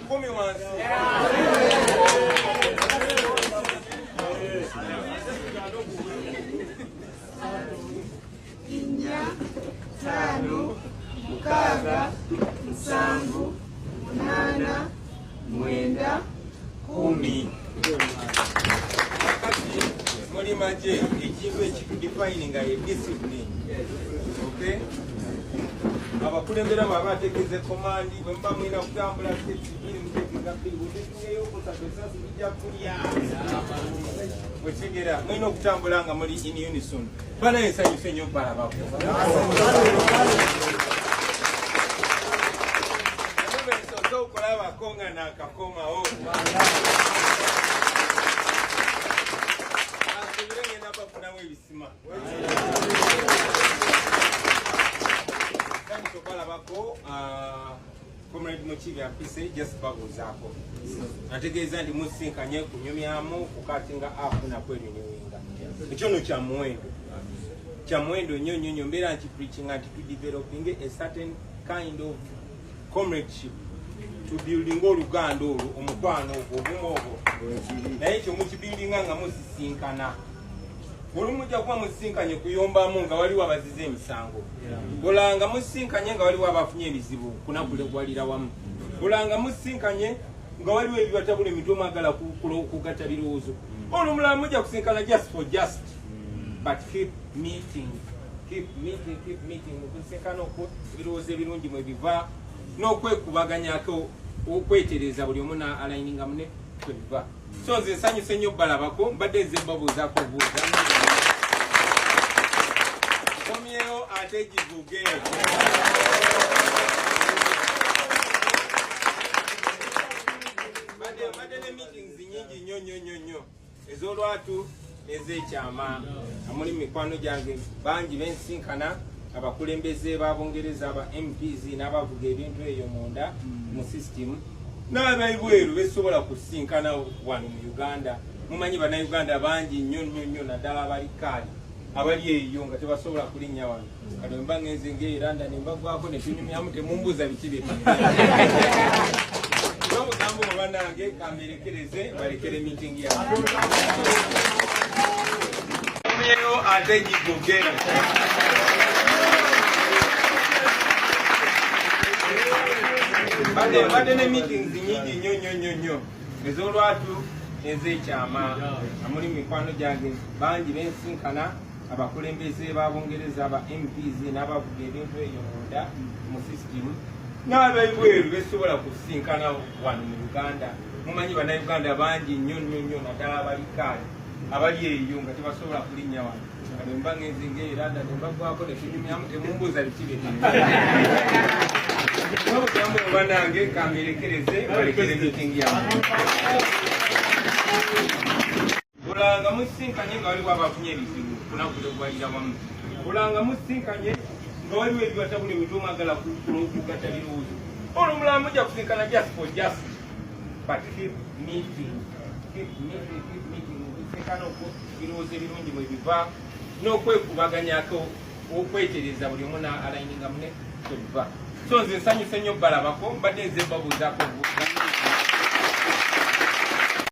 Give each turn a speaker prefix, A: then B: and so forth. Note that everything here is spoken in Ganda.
A: 10 wansi.
B: Inya, tano, mukaaga, musanvu, munana, mwenda,
A: 10. Muri make ekintu ekikudefininga ye discipline. Okay? Abakulembera baba bategeeze komandi bwe muba mulina kutambula steps 2 mutegeeza 2 butegeeyo okusatu esasi bijja kulya. Wetegera mulina okutambula nga muli in unison. Bana ensanyusa ennyo balabako. Soso okulabako nga naakakomawo. Bafunamu ebisima. Kandi tobalabako Comrade Mukibi apise just babuzaako. Nategeeza ndi musinkanye kunyumyamu kukatinga afu na kweli nyuwinga. Ekyono kya muwendo. Kya muwendo nnyo mbeera nti preaching anti to developing a certain kind of comradeship. To building oluganda olwo omukwano obumu obwo. Naye ekyo mukibuildinga nga musisinkana. Olumujja kuba musinkanye kuyombamu nga waliwo abazize emisango. Olanga musinkanye nga waliwo abafunye ebizibu kunakulegwalira wamu. Olanga musinkanye nga waliwo ebibatabula emitwe mwagala kugatta birowoozo. Olumulala mujja kusinkana just for just. But keep meeting. Keep meeting. Okusinkana okwo ebirowoozo ebirungi mwe biva n'okwekubaganyako okwetereza buli omu na aligninga mune kwe biva. So nze nsanyuse nnyo balabako mbadde nze mbabuuzaako buuza. Komyewo ate givuge. Mbadde ne meetings nyingi nnyo ez'olwatu ez'ekyama. Amuli mikwano gyange bangi bensinkana abakulembeze b'Abongereza aba MPs n'abavuga ebintu eyo munda mu system. N'abaibweru besobola kusinkana wano mu Uganda. Mumanyi bannayuganda bangi nnyo naddala abali kaali abali eyo nga tebasobola kulinnya wano. Kano mba ngenze ng'eranda ne mbagwako ne tunyumyamu temumbuuza biki bye. N'obugambo bannange kamberekereze balekere meeting yaabwe. Komyewo ate givuge. Badde ne meetings nyingi nnyo ez'olwatu ez'ekyama. Amuli mikwano gyange bangi bensinkana abakulembeze b'Abongereza aba MPs n'abavuga ebintu eyo munda mu system. N'abaibweru besobola kusinkana wano mu Uganda. Mumanyi bannayuganda bangi nnyo naddala abali kaali abali eyo nga tebasobola kulinnya wano. Kano mba ngenze ng'eranda ne mbagwako ne tunyumyamu temumbuuza biki bye. N'obugambo bannange kamberekereze balekere meeting yaabwe. Olanga musinkanye nga waliwo abafunye ebizibu kunakulegwalira wamu. Olanga musinkanye nga waliwo ebibatabula emitwe mwagala kugatta birowoozo. Olumulala mujja kusinkana just for just. But keep meeting. Okusinkana okwo birowoozo ebirungi mwe biva n'okwekubaganyako okwetereza buli omu na aligninga mune kwe biva. So nze nsanyuse nnyo balabako mbadde nze mbabuuzaako.